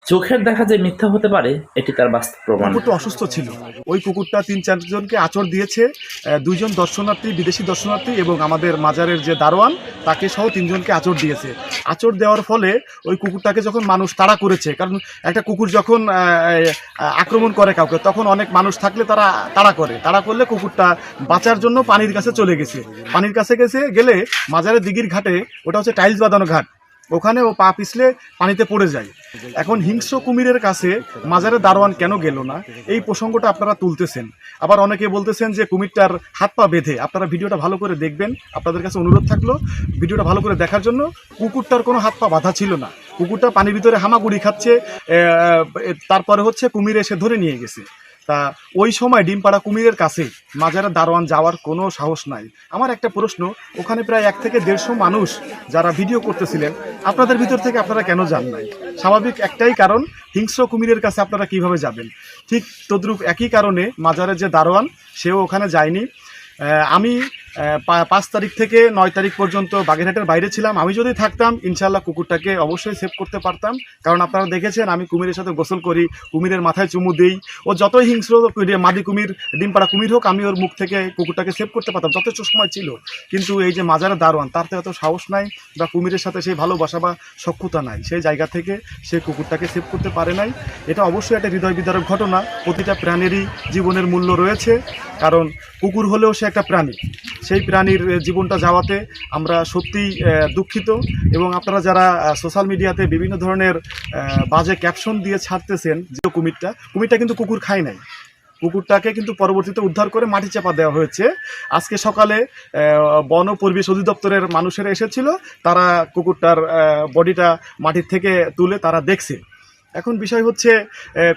চোখের দেখা যে মিথ্যা হতে পারে এটি তার বাস্তব প্রমাণ। কুকুরটা অসুস্থ ছিল। ওই কুকুরটা ৩-৪ জনকে আঁচড় দিয়েছে। ২ জন দর্শনার্থী, বিদেশি দর্শনার্থী এবং আমাদের মাজারের যে দারোয়ান তাকে সহ ৩ জনকে আঁচড় দিয়েছে। আঁচড় দেওয়ার ফলে ওই কুকুরটাকে যখন মানুষ তাড়া করেছে, কারণ একটা কুকুর যখন আক্রমণ করে কাউকে তখন অনেক মানুষ থাকলে তারা তাড়া করলে কুকুরটা বাঁচার জন্য পানির কাছে চলে গেছে। পানির কাছে গেলে মাজারের দিঘির ঘাটে, ওটা হচ্ছে টাইলস বাঁধানো ঘাট, ওখানে ও পা পিছলে পানিতে পড়ে যায়। এখন হিংস্র কুমিরের কাছে মাজারের দারোয়ান কেন গেল না, এই প্রসঙ্গটা আপনারা তুলতেছেন। আবার অনেকে বলতেছেন যে কুমিরটার হাত পা বেঁধে। আপনারা ভিডিওটা ভালো করে দেখবেন, আপনাদের কাছে অনুরোধ থাকলো ভিডিওটা ভালো করে দেখার জন্য। কুকুরটার কোনো হাত পা বাঁধা ছিল না, কুকুরটা পানির ভিতরে হামাগুড়ি খাচ্ছে। তারপরে হচ্ছে কুমির এসে ধরে নিয়ে গেছে। তা ওই সময় ডিমপাড়া কুমিরের কাছে মাজারের দারোয়ান যাওয়ার কোনো সাহস নাই। আমার একটা প্রশ্ন, ওখানে প্রায় ১ থেকে ১৫০ মানুষ যারা ভিডিও করতেছিলেন, আপনাদের ভিতর থেকে আপনারা কেন যান নাই? স্বাভাবিক একটাই কারণ, হিংস্র কুমিরের কাছে আপনারা কিভাবে যাবেন? ঠিক তদ্রূপ একই কারণে মাজারের যে দারোয়ান সেও ওখানে যায়নি। আমি ৫ তারিখ থেকে ৯ তারিখ পর্যন্ত বাগেরহাটের বাইরে ছিলাম। আমি যদি থাকতাম ইনশাআল্লাহ কুকুরটাকে অবশ্যই সেভ করতে পারতাম, কারণ আপনারা দেখেছেন আমি কুমিরের সাথে গোসল করি, কুমিরের মাথায় চুমু দিই। ও যতই হিংস্র মাদি কুমির, ডিমপাড়া কুমির হোক, আমি ওর মুখ থেকে কুকুরটাকে সেভ করতে পারতাম, যথেষ্ট সময় ছিল। কিন্তু এই যে মাজারের দারোয়ান, তার তো এত সাহস নাই বা কুমিরের সাথে সেই ভালোবাসা বা সখ্যতা নাই, সেই জায়গা থেকে সে কুকুরটাকে সেভ করতে পারে নাই। এটা অবশ্যই একটা হৃদয় বিদারক ঘটনা। প্রতিটা প্রাণীরই জীবনের মূল্য রয়েছে, কারণ কুকুর হলেও সে একটা প্রাণী। সেই প্রাণীর জীবনটা যাওয়াতে আমরা সত্যিই দুঃখিত। এবং আপনারা যারা সোশ্যাল মিডিয়াতে বিভিন্ন ধরনের বাজে ক্যাপশন দিয়ে ছাড়তেছেন, যে কুমিরটা কিন্তু কুকুর খায় নাই, কুকুরটাকে কিন্তু পরবর্তীতে উদ্ধার করে মাটি চাপা দেওয়া হয়েছে। আজকে সকালে বন ও পরিবেশ অধিদপ্তরের মানুষেরা এসেছিল, তারা কুকুরটার বডিটা মাটির থেকে তুলে তারা দেখছে। এখন বিষয় হচ্ছে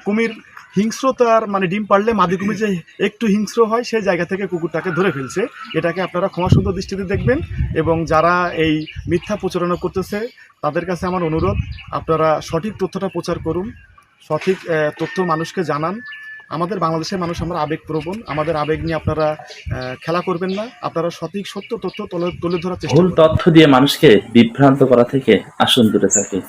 কুমির হিংস্রতার মানে ডিম পারলে মাদি কুমির যে একটু হিংস্র হয়, সেই জায়গা থেকে কুকুরটাকে ধরে ফেলছে। এটাকে আপনারা ক্ষমাসুন্দর দৃষ্টিতে দেখবেন। এবং যারা এই মিথ্যা প্রচারণা করতেছে তাদের কাছে আমার অনুরোধ, আপনারা সঠিক তথ্যটা প্রচার করুন, সঠিক তথ্য মানুষকে জানান। আমাদের বাংলাদেশের মানুষ আমরা আবেগপ্রবণ, আমাদের আবেগ নিয়ে আপনারা খেলা করবেন না। আপনারা সঠিক সত্য তথ্য তুলে ধরার চেষ্টা ভুল করুন। তথ্য দিয়ে মানুষকে বিভ্রান্ত করা থেকে আসুন দূরে থাকি।